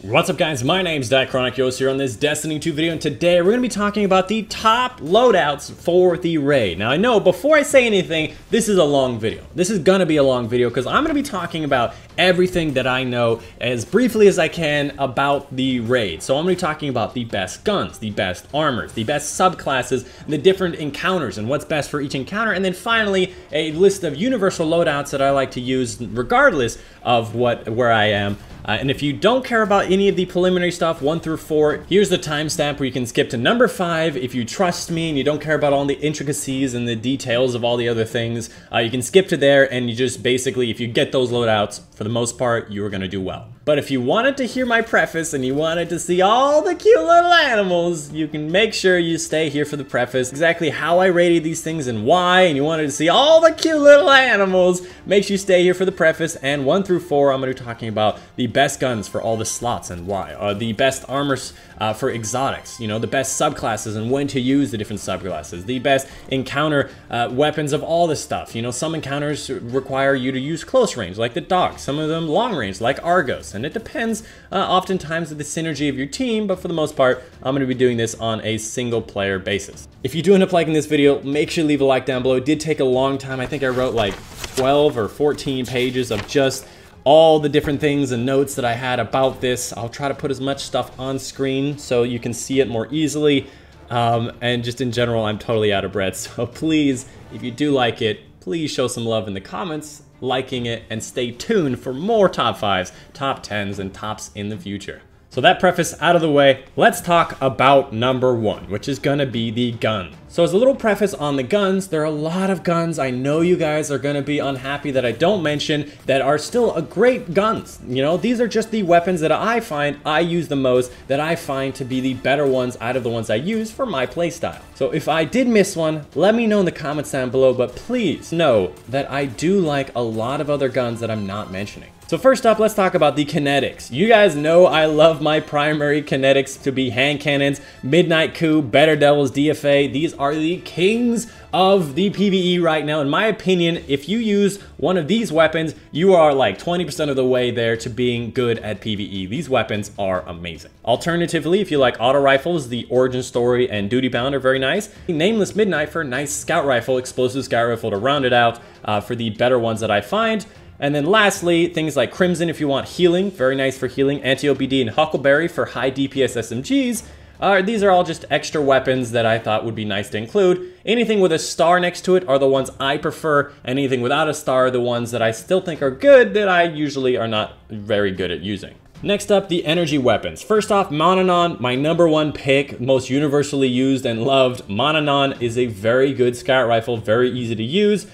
What's up guys, my name's Diachronic here on this Destiny 2 video, and today we're going to be talking about the top loadouts for the raid. Now I know, before I say anything, this is a long video. This is going to be a long video because I'm going to be talking about everything that I know as briefly as I can about the raid. So I'm going to be talking about the best guns, the best armors, the best subclasses, the different encounters and what's best for each encounter, and then finally a list of universal loadouts that I like to use regardless of where I am. And if you don't care about any of the preliminary stuff, 1 through 4, here's the timestamp where you can skip to number 5. If you trust me and you don't care about all the intricacies and the details of all the other things, you can skip to there, and you just basically, if you get those loadouts, for the most part, you are going to do well. But if you wanted to hear my preface and you wanted to see all the cute little animals, you can make sure you stay here for the preface, exactly how I rated these things and why, and you wanted to see all the cute little animals, make sure you stay here for the preface. And 1 through 4, I'm going to be talking about the best guns for all the slots and why, the best armors for exotics, you know, the best subclasses and when to use the different subclasses, the best encounter weapons of all this stuff. You know, some encounters require you to use close range, like the dogs, some of them long range, like Argos. And it depends oftentimes of the synergy of your team, but for the most part, I'm going to be doing this on a single player basis. If you do end up liking this video, make sure to leave a like down below. It did take a long time. I think I wrote like 12 or 14 pages of just all the different things and notes that I had about this. I'll try to put as much stuff on screen so you can see it more easily. And just in general, I'm totally out of breath. So please, if you do like it, please show some love in the comments, liking it, and stay tuned for more top 5s, top 10s, and tops in the future. So that preface out of the way, let's talk about number 1, which is gonna be the gun. So as a little preface on the guns, there are a lot of guns I know you guys are gonna be unhappy that I don't mention that are still great guns. You know, these are just the weapons that I find I use the most, that I find to be the better ones out of the ones I use for my playstyle. So if I did miss one, let me know in the comments down below, but please know that I do like a lot of other guns that I'm not mentioning. So first up, let's talk about the kinetics. You guys know I love my primary kinetics to be hand cannons, Midnight Coup, Better Devils, DFA. These are the kings of the PvE right now. In my opinion, if you use one of these weapons, you are like 20% of the way there to being good at PvE. These weapons are amazing. Alternatively, if you like auto rifles, the Origin Story and Duty Bound are very nice. Nameless Midnight for a nice scout rifle, explosive scout rifle to round it out for the better ones that I find. And then lastly, things like Crimson if you want healing, very nice for healing, Anti-OBD and Huckleberry for high DPS SMGs. These are all just extra weapons that I thought would be nice to include. Anything with a star next to it are the ones I prefer. Anything without a star are the ones that I still think are good that I usually are not very good at using. Next up, the energy weapons. First off, Mononon, my number 1 pick, most universally used and loved. Mononon is a very good scout rifle, very easy to use.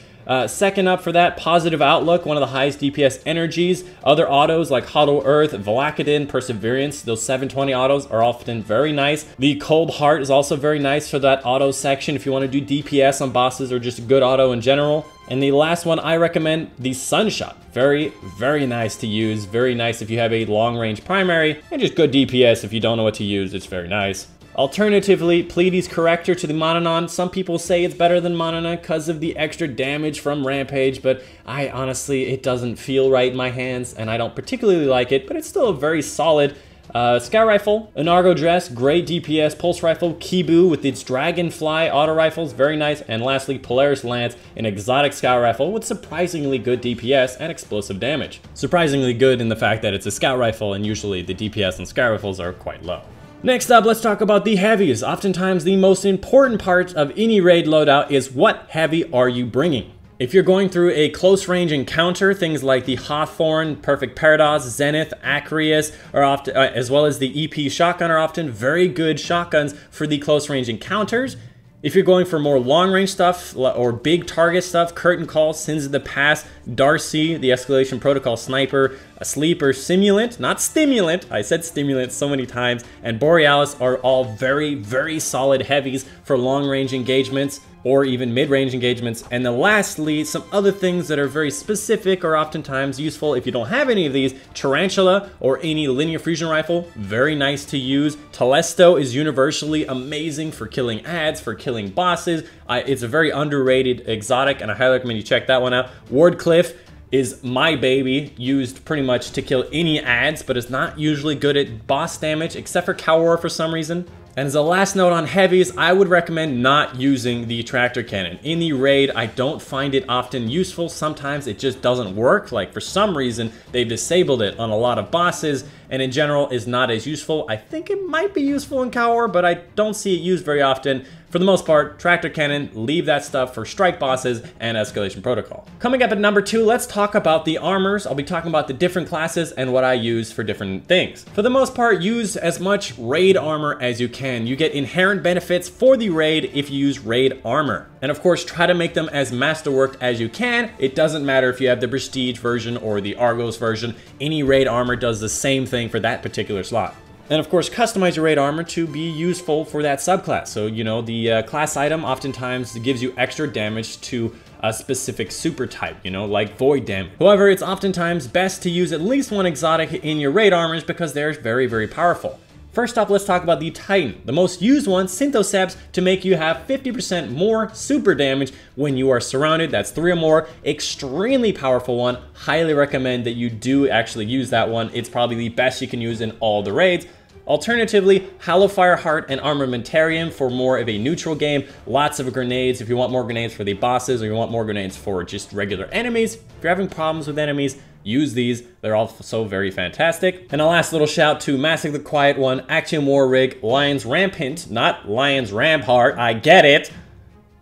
Second up for that, Positive Outlook, one of the highest DPS energies. Other autos like Hollow Earth, Valakadin, Perseverance, those 720 autos are often very nice. The Cold Heart is also very nice for that auto section if you want to do DPS on bosses or just a good auto in general. And the last one I recommend, the Sunshot. Very, very nice to use. Very nice if you have a long range primary, and just good DPS if you don't know what to use. It's very nice. Alternatively, Pleiades Corrector to the Mononon. Some people say it's better than Mononon because of the extra damage from Rampage, but I honestly, it doesn't feel right in my hands, and I don't particularly like it, but it's still a very solid scout rifle. An Argo Dress, great DPS. Pulse Rifle, Kibu with its Dragonfly auto rifles, very nice. And lastly, Polaris Lance, an exotic scout rifle with surprisingly good DPS and explosive damage. Surprisingly good in the fact that it's a scout rifle, and usually the DPS on scout rifles are quite low. Next up, let's talk about the heavies. Oftentimes, the most important part of any raid loadout is what heavy are you bringing. If you're going through a close range encounter, things like the Hawthorne, Perfect Paradox, Zenith, Acreus, are often, as well as the EP shotgun, are often very good shotguns for the close range encounters. If you're going for more long-range stuff or big target stuff, Curtain Call, Sins of the Past, Darcy, the Escalation Protocol Sniper, a Sleeper, Simulant, not Stimulant, I said Stimulant so many times, and Borealis are all very, very solid heavies for long-range engagements or even mid-range engagements. And then lastly, some other things that are very specific or oftentimes useful if you don't have any of these. Tarantula or any linear fusion rifle, very nice to use. Telesto is universally amazing for killing ads, for killing bosses. It's a very underrated exotic, and I highly recommend you check that one out. Wardcliff, is my baby, used pretty much to kill any adds, but it's not usually good at boss damage, except for Cow War for some reason. And as a last note on heavies, I would recommend not using the tractor cannon. In the raid, I don't find it often useful. Sometimes it just doesn't work. Like for some reason, they've disabled it on a lot of bosses, and in general is not as useful. I think it might be useful in Cow War, but I don't see it used very often. For the most part, tractor cannon, leave that stuff for strike bosses and escalation protocol. Coming up at number 2, let's talk about the armors. I'll be talking about the different classes and what I use for different things. For the most part, use as much raid armor as you can. You get inherent benefits for the raid if you use raid armor. And of course, try to make them as masterworked as you can. It doesn't matter if you have the Prestige version or the Argos version. Any raid armor does the same thing for that particular slot. And of course, customize your raid armor to be useful for that subclass. So, you know, the class item oftentimes gives you extra damage to a specific super type, you know, like void damage. However, it's oftentimes best to use at least one exotic in your raid armors because they're very, very powerful. First up, let's talk about the Titan, the most used one, Synthoceps, to make you have 50% more super damage when you are surrounded. That's 3 or more. Extremely powerful one. Highly recommend that you do actually use that one. It's probably the best you can use in all the raids. Alternatively, Hallowfire Heart and Armamentarium for more of a neutral game. Lots of grenades if you want more grenades for the bosses or you want more grenades for just regular enemies. If you're having problems with enemies, use these. They're also very fantastic. And a last little shout to Massic the Quiet One, Axiom War Rig, Lions Rampant, not Lions Rampart, I get it.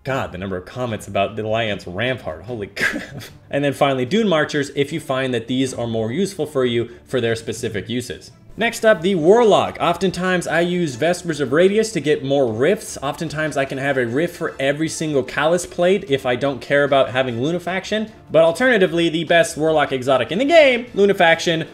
God, the number of comments about the Lions Rampart, holy crap. And then finally, Dune Marchers, if you find that these are more useful for you for their specific uses. Next up, the Warlock. Oftentimes I use Vespers of Radius to get more rifts. Oftentimes I can have a rift for every single Callus plate if I don't care about having Lunafaction. But alternatively, the best Warlock exotic in the game, Lunafaction,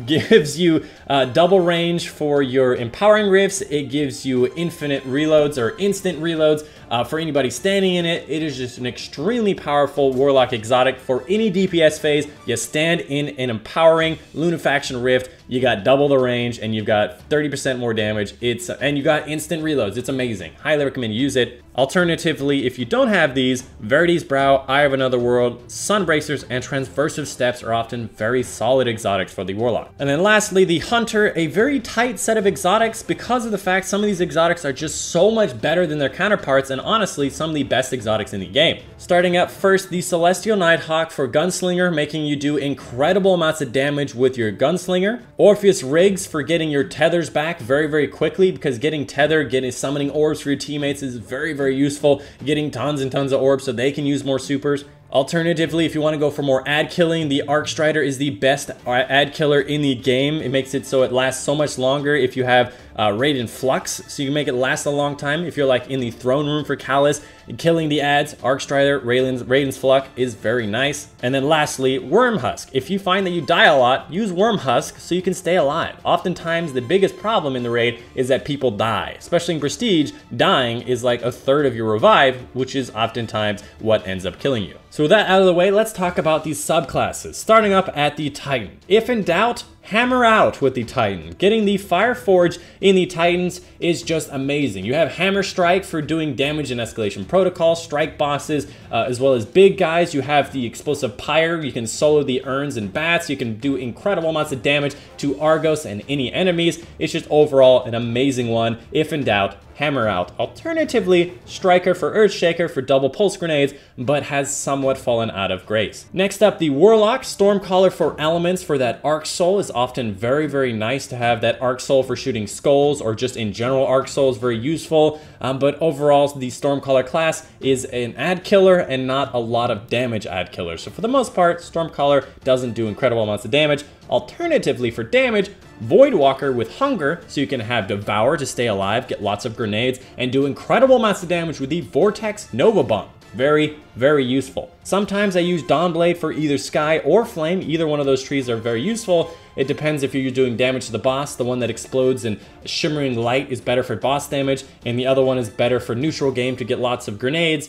gives you double range for your empowering rifts. It gives you infinite reloads or instant reloads for anybody standing in it. It is just an extremely powerful Warlock exotic for any DPS phase. You stand in an empowering Lunafaction rift, you got double the range, and you've got 30% more damage. And you got instant reloads. It's amazing. Highly recommend you use it. Alternatively, if you don't have these, Verity's Brow, Eye of Another World, Sunbracers, and Transversive Steps are often very solid exotics for the Warlock. And then lastly, the Hunter, a very tight set of exotics because of the fact some of these exotics are just so much better than their counterparts, and honestly, some of the best exotics in the game. Starting up first, the Celestial Nighthawk for Gunslinger, making you do incredible amounts of damage with your Gunslinger. Orpheus Riggs for getting your tethers back very, very quickly, because getting tether, getting summoning orbs for your teammates is very, very useful. Getting tons and tons of orbs so they can use more supers. Alternatively, if you want to go for more ad killing, the Arc Strider is the best ad killer in the game. It makes it so it lasts so much longer if you have Raiden Flux, so you can make it last a long time. If you're like in the throne room for Callus, killing the ads, Arc Strider, Raiden's Flux is very nice. And then lastly, Wormhusk. If you find that you die a lot, use Wormhusk so you can stay alive. Oftentimes, the biggest problem in the raid is that people die. Especially in Prestige, dying is like a third of your revive, which is oftentimes what ends up killing you. So with that out of the way, let's talk about these subclasses, starting up at the Titan. If in doubt, hammer out with the Titan. Getting the Fire Forge in the Titans is just amazing. You have Hammer Strike for doing damage in Escalation Protocol, strike bosses, as well as big guys. You have the Explosive Pyre. You can solo the Urns and Bats. You can do incredible amounts of damage to Argos and any enemies. It's just overall an amazing one. If in doubt, hammer out. Alternatively, Striker for Earthshaker for double pulse grenades, but has somewhat fallen out of grace. Next up, the Warlock, Stormcaller for elements for that Arc Soul is often very, very nice to have that Arc Soul for shooting skulls, or just in general Arc Soul is very useful. But overall, the Stormcaller class is an ad killer and not a lot of damage ad killer. So for the most part, Stormcaller doesn't do incredible amounts of damage. Alternatively, for damage, Voidwalker with Hunger, so you can have Devour to stay alive, get lots of grenades, and do incredible amounts of damage with the Vortex Nova Bomb. Very, very useful. Sometimes I use Dawnblade for either Sky or Flame. Either one of those trees are very useful. It depends if you're doing damage to the boss. The one that explodes in Shimmering Light is better for boss damage, and the other one is better for neutral game to get lots of grenades.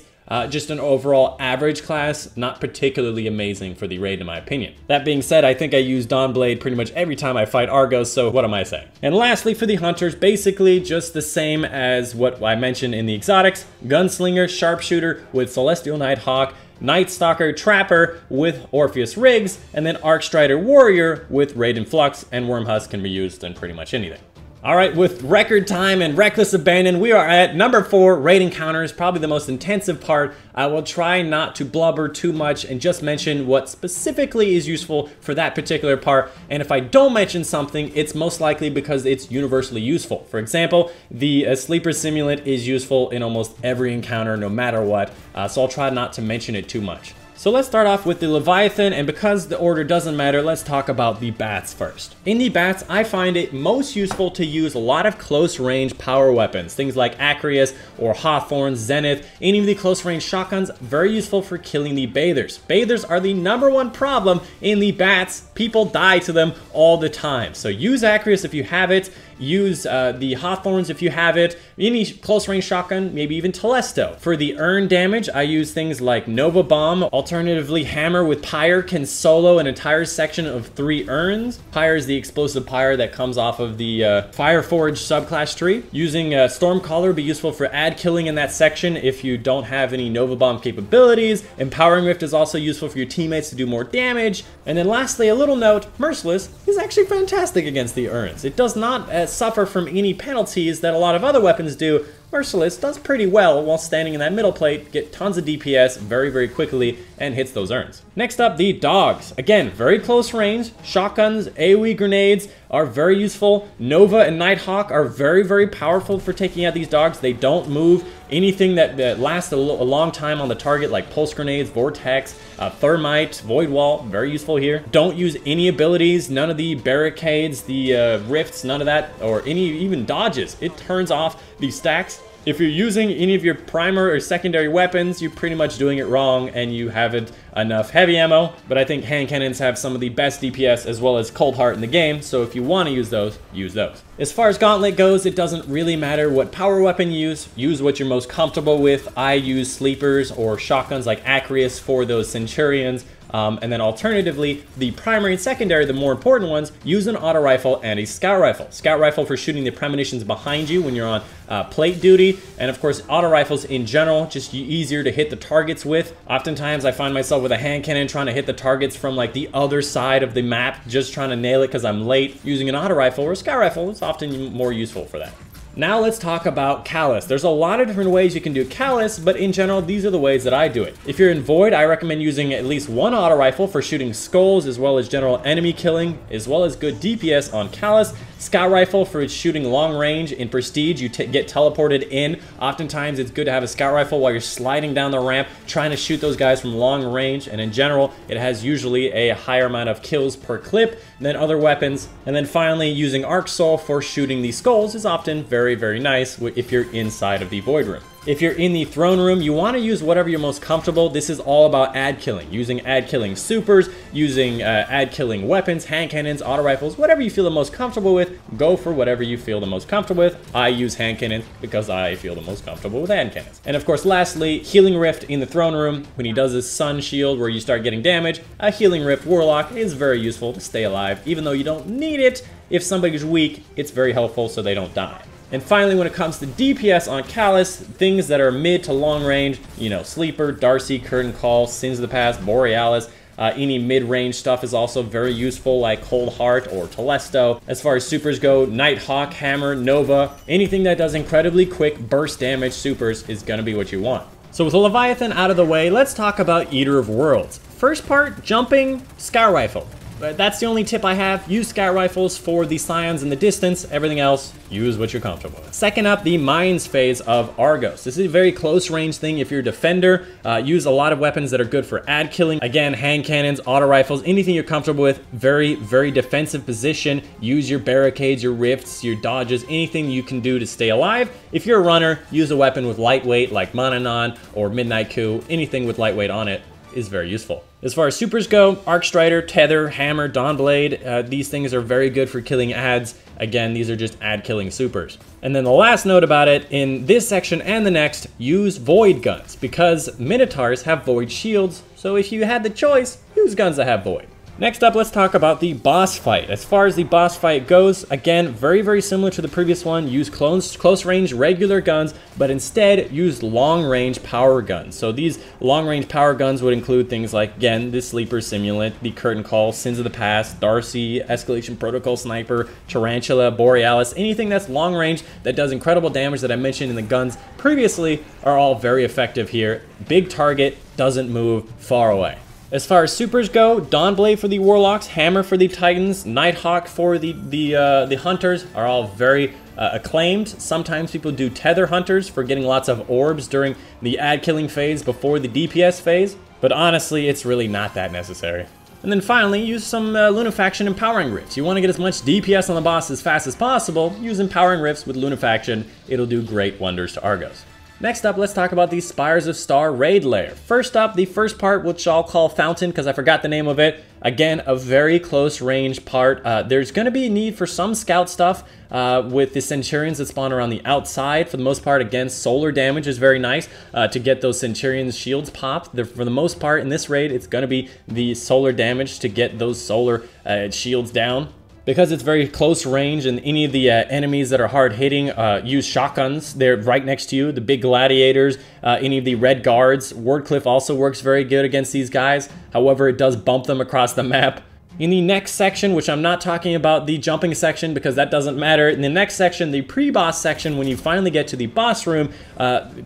Just an overall average class, not particularly amazing for the raid in my opinion. That being said, I think I use Dawnblade pretty much every time I fight Argos, so what am I saying? And lastly, for the Hunters, basically just the same as what I mentioned in the exotics. Gunslinger, Sharpshooter with Celestial Nighthawk. Nightstalker Trapper with Orpheus Rigs, and then Arcstrider Warrior with Raiden Flux, and Wormhusk can be used in pretty much anything. Alright, with record time and reckless abandon, we are at number 4, raid encounters, probably the most intensive part. I will try not to blubber too much and just mention what specifically is useful for that particular part, and if I don't mention something, it's most likely because it's universally useful. For example, the Sleeper Simulant is useful in almost every encounter, no matter what, so I'll try not to mention it too much. So let's start off with the Leviathan, and because the order doesn't matter, let's talk about the bats first. In the bats, I find it most useful to use a lot of close range power weapons, things like Acreus or Hawthorne, Zenith, any of the close range shotguns, very useful for killing the bathers. Bathers are the #1 problem in the bats. People die to them all the time. So use Acreus if you have it. Use the Hawthorns if you have it, any close range shotgun, maybe even Telesto. For the urn damage, I use things like Nova Bomb. Alternatively, Hammer with Pyre can solo an entire section of 3 urns. Pyre is the explosive pyre that comes off of the Fireforge subclass tree. Using Stormcaller would be useful for ad killing in that section if you don't have any Nova Bomb capabilities. Empowering Rift is also useful for your teammates to do more damage. And then lastly, a little note, Merciless is actually fantastic against the urns. It does not suffer from any penalties that a lot of other weapons do. Merciless does pretty well while standing in that middle plate, get tons of DPS very, very quickly, and hits those urns. Next up, the dogs. Again, very close range. Shotguns, AoE grenades are very useful. Nova and Nighthawk are very, very powerful for taking out these dogs. They don't move. Anything that lasts a long time on the target, like pulse grenades, vortex, thermite, void wall, very useful here. Don't use any abilities, none of the barricades, the rifts, none of that, or any even dodges. It turns off the stacks. If you're using any of your primary or secondary weapons, you're pretty much doing it wrong and you haven't enough heavy ammo. But I think hand cannons have some of the best DPS as well as Cold Heart in the game, so if you want to use those, use those. As far as Gauntlet goes, it doesn't really matter what power weapon you use what you're most comfortable with. I use sleepers or shotguns like Acreus for those Centurions. And then alternatively, the primary and secondary, the more important ones, use an auto rifle and a scout rifle. Scout rifle for shooting the premonitions behind you when you're on plate duty, and of course auto rifles in general, just easier to hit the targets with. Oftentimes I find myself with a hand cannon trying to hit the targets from like the other side of the map, just trying to nail it because I'm late. Using an auto rifle or a scout rifle is often more useful for that. Now let's talk about Callus. There's a lot of different ways you can do Callus, but in general, these are the ways that I do it. If you're in Void, I recommend using at least one auto rifle for shooting skulls, as well as general enemy killing, as well as good DPS on Callus. Scout rifle for shooting long range. In Prestige, you get teleported in. Oftentimes, it's good to have a scout rifle while you're sliding down the ramp, trying to shoot those guys from long range, and in general, it has usually a higher amount of kills per clip than other weapons. And then finally, using Arc Soul for shooting the skulls is often very, very nice if you're inside of the Void Room. If you're in the Throne Room, you want to use whatever you're most comfortable. This is all about ad killing. Using ad killing supers, using ad killing weapons, hand cannons, auto rifles, whatever you feel the most comfortable with, go for whatever you feel the most comfortable with. I use hand cannons because I feel the most comfortable with hand cannons. And of course, lastly, Healing Rift in the Throne Room. When he does his Sun Shield where you start getting damage, a Healing Rift Warlock is very useful to stay alive, even though you don't need it. If somebody's weak, it's very helpful so they don't die. And finally, when it comes to DPS on Callus, things that are mid to long range, you know, Sleeper, Darcy, Curtain Call, Sins of the Past, Borealis, any mid-range stuff is also very useful, like Cold Heart or Telesto. As far as supers go, Nighthawk, Hammer, Nova, anything that does incredibly quick burst damage supers is gonna be what you want. So with the Leviathan out of the way, let's talk about Eater of Worlds. First part, jumping, scout rifle. That's the only tip I have. Use scout rifles for the scions in the distance. Everything else, use what you're comfortable with. Second up, the mines phase of Argos. This is a very close range thing if you're a defender. Use a lot of weapons that are good for ad killing. Again, hand cannons, auto rifles, anything you're comfortable with. Very, very defensive position. Use your barricades, your rifts, your dodges, anything you can do to stay alive. If you're a runner, use a weapon with lightweight like Mananon or Midnight Coup. Anything with lightweight on it is very useful. As far as supers go, Arcstrider, Tether, Hammer, Dawnblade, these things are very good for killing ads. Again, these are just ad killing supers. And then the last note about it, in this section and the next, use Void guns, because Minotaurs have Void shields, so if you had the choice, use guns that have Void. Next up, let's talk about the boss fight. As far as the boss fight goes, again, very similar to the previous one. Use close range regular guns, but instead use long range power guns. So these long range power guns would include things like, again, the Sleeper Simulant, the Curtain Call, Sins of the Past, Darcy, Escalation Protocol Sniper, Tarantula, Borealis, anything that's long range that does incredible damage that I mentioned in the guns previously are all very effective here. Big target, doesn't move, far away. As far as supers go, Dawnblade for the Warlocks, Hammer for the Titans, Nighthawk for the Hunters are all very acclaimed. Sometimes people do Tether Hunters for getting lots of orbs during the ad-killing phase before the DPS phase, but honestly, it's really not that necessary. And then finally, use some Lunafaction Empowering Rifts. You want to get as much DPS on the boss as fast as possible, use Empowering Rifts with Lunafaction. It'll do great wonders to Argos. Next up, let's talk about the Spires of Star raid lair. First up, the first part, which I'll call Fountain because I forgot the name of it. Again, a very close range part. There's going to be a need for some scout stuff with the Centurions that spawn around the outside. For the most part, again, solar damage is very nice to get those Centurions shields popped. For the most part, in this raid, it's going to be the solar damage to get those solar shields down. Because it's very close range and any of the enemies that are hard hitting use shotguns, they're right next to you. The big gladiators, any of the red guards. Wardcliff also works very good against these guys. However, it does bump them across the map. In the next section, which I'm not talking about the jumping section because that doesn't matter. In the next section, the pre-boss section, when you finally get to the boss room,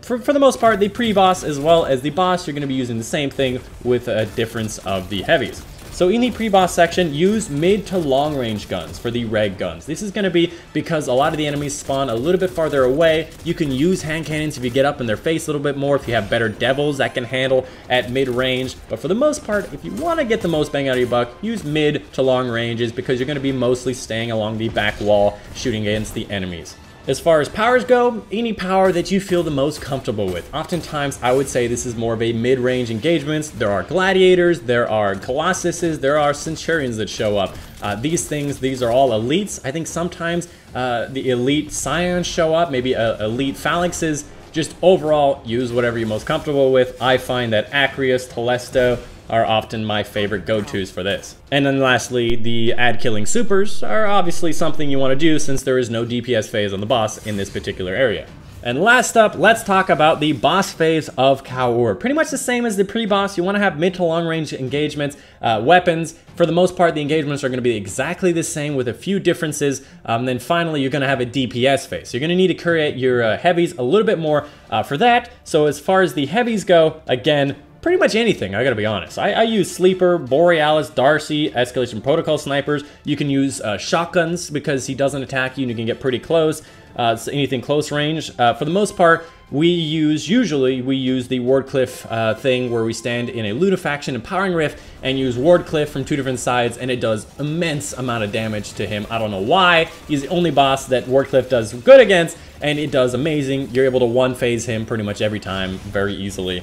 for the most part, the pre-boss as well as the boss, you're going to be using the same thing with a difference of the heavies. So in the pre-boss section, use mid to long range guns for the reg guns. This is going to be because a lot of the enemies spawn a little bit farther away. You can use hand cannons if you get up in their face a little bit more, if you have better devils that can handle at mid range. But for the most part, if you want to get the most bang out of your buck, use mid to long ranges because you're going to be mostly staying along the back wall shooting against the enemies. As far as powers go, any power that you feel the most comfortable with. Oftentimes, I would say this is more of a mid-range engagement. There are gladiators, there are colossuses, there are centurions that show up. These are all elites. I think sometimes the elite scions show up, maybe elite phalanxes. Just overall, use whatever you're most comfortable with. I find that Acreus, Telesto are often my favorite go-tos for this. And then lastly, the ad-killing supers are obviously something you want to do since there is no DPS phase on the boss in this particular area. And last up, let's talk about the boss phase of Kaur. Pretty much the same as the pre-boss. You want to have mid to long range engagements, weapons. For the most part, the engagements are going to be exactly the same with a few differences. Then finally, you're going to have a DPS phase. So you're going to need to create your heavies a little bit more for that. So as far as the heavies go, again, pretty much anything, I gotta be honest. I use Sleeper, Borealis, Darcy, Escalation Protocol Snipers. You can use shotguns because he doesn't attack you and you can get pretty close. So anything close range. For the most part, usually we use the Wardcliff thing where we stand in a Lunafaction Empowering Rift and use Wardcliff from two different sides, and it does immense amount of damage to him. I don't know why. He's the only boss that Wardcliff does good against, and it does amazing. You're able to one-phase him pretty much every time very easily.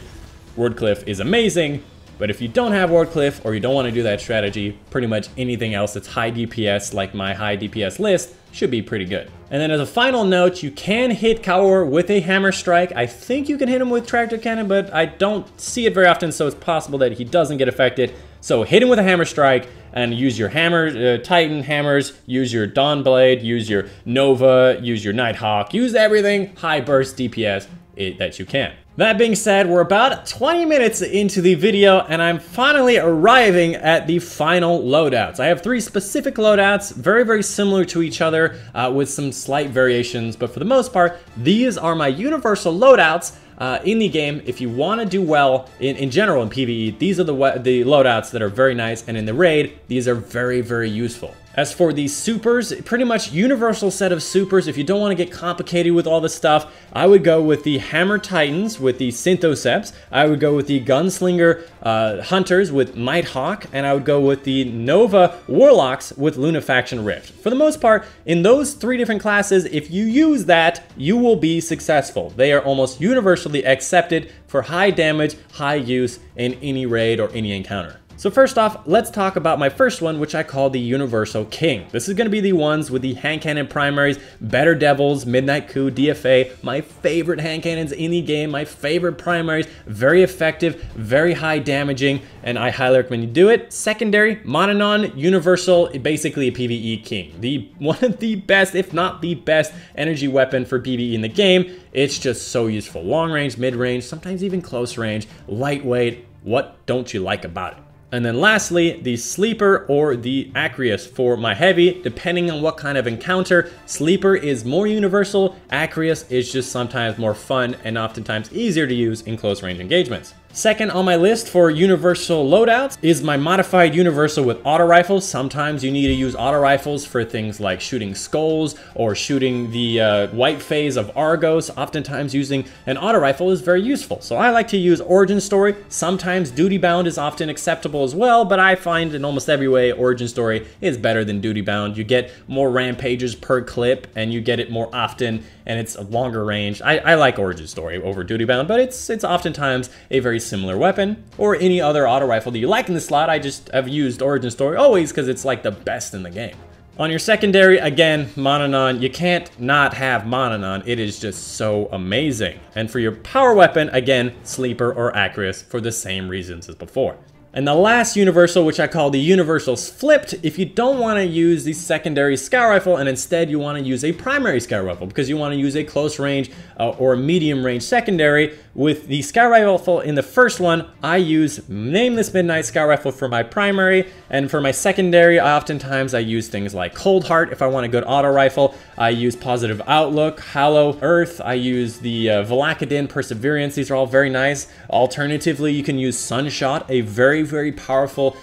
Wardcliff is amazing, but if you don't have Wardcliff or you don't want to do that strategy, pretty much anything else that's high DPS, like my high DPS list, should be pretty good. And then as a final note, you can hit Kaur with a Hammer Strike. I think you can hit him with Tractor Cannon, but I don't see it very often, so it's possible that he doesn't get affected. So hit him with a Hammer Strike and use your Hammer, Titan hammers, use your Dawnblade, use your Nova, use your Nighthawk, use everything high burst DPS that you can. That being said, we're about 20 minutes into the video, and I'm finally arriving at the final loadouts. I have 3 specific loadouts, very similar to each other, with some slight variations, but for the most part, these are my universal loadouts in the game. If you want to do well in general in PvE, these are the loadouts that are very nice, and in the raid, these are very useful. As for the supers, pretty much universal set of supers. If you don't want to get complicated with all this stuff, I would go with the Hammer Titans with the Synthoceps. I would go with the Gunslinger Hunters with Nighthawk, and I would go with the Nova Warlocks with Lunafaction Rift. For the most part, in those 3 different classes, if you use that, you will be successful. They are almost universally accepted for high damage, high use in any raid or any encounter. So first off, let's talk about my first one, which I call the Universal King. This is going to be the ones with the hand cannon primaries, Better Devils, Midnight Coup, DFA, my favorite hand cannons in the game, my favorite primaries, very effective, very high damaging, and I highly recommend you do it. Secondary, Mononon, Universal, basically a PvE king. One of the best, if not the best, energy weapon for PvE in the game. It's just so useful. Long range, mid range, sometimes even close range, lightweight. What don't you like about it? And then lastly, the Sleeper or the Acreus for my heavy, depending on what kind of encounter. Sleeper is more universal, Acreus is just sometimes more fun and oftentimes easier to use in close range engagements. Second on my list for universal loadouts is my modified universal with auto rifles. Sometimes you need to use auto rifles for things like shooting skulls or shooting the white phase of Argos. Oftentimes using an auto rifle is very useful. So I like to use Origin Story. Sometimes Duty Bound is often acceptable as well, but I find in almost every way Origin Story is better than Duty Bound. You get more rampages per clip and you get it more often and it's a longer range. I like Origin Story over Duty Bound, but it's oftentimes a very similar weapon, or any other auto rifle that you like in the slot. I just have used Origin Story always because it's like the best in the game. On your secondary, again, Mononon. You can't not have Mononon. It is just so amazing. And for your power weapon, again, Sleeper or Acreus for the same reasons as before. And the last universal, which I call the universals flipped, if you don't want to use the secondary scout rifle and instead you want to use a primary scout rifle because you want to use a close range or a medium range secondary. With the scout rifle in the first one, I use Nameless Midnight scout rifle for my primary, and for my secondary, oftentimes I use things like Cold Heart if I want a good auto rifle. I use Positive Outlook, Hollow Earth, I use the Valakadin Perseverance. These are all very nice. Alternatively, you can use Sunshot, a very powerful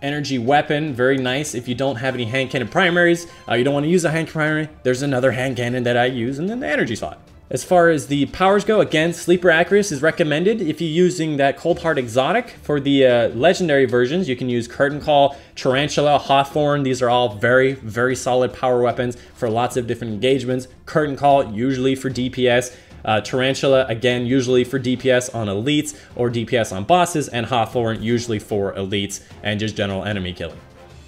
energy weapon, very nice if you don't have any hand cannon primaries. You don't want to use a hand primary, there's another hand cannon that I use in the energy slot. As far as the powers go, again, Sleeper Acreus is recommended if you're using that Cold Heart Exotic. For the legendary versions, you can use Curtain Call, Tarantula, Hawthorne. These are all very solid power weapons for lots of different engagements. Curtain Call, usually for DPS. Tarantula, again, usually for DPS on elites or DPS on bosses, and Hawthorne, usually for elites and just general enemy killing.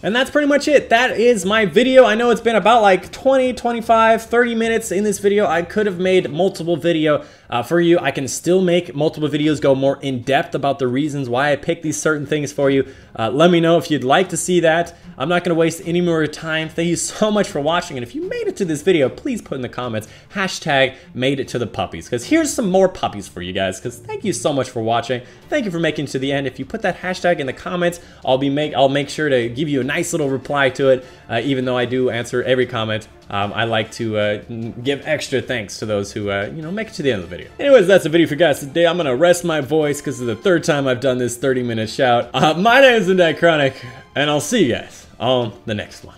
And that's pretty much it. That is my video. I know it's been about like 20, 25, 30 minutes in this video. I could have made multiple video for you. I can still make multiple videos go more in depth about the reasons why I picked these certain things for you. Let me know if you'd like to see that. I'm not going to waste any more time. Thank you so much for watching. And if you made it to this video, please put in the comments, hashtag made it to the puppies. Because here's some more puppies for you guys. Because thank you so much for watching. Thank you for making it to the end. If you put that hashtag in the comments, I'll make sure to give you a nice little reply to it. Even though I do answer every comment, I like to give extra thanks to those who make it to the end of the video. Anyways, that's the video for you guys today. I'm gonna rest my voice because it's the third time I've done this 30-minute shout. My name is Untitled Chapter, and I'll see you guys on the next one.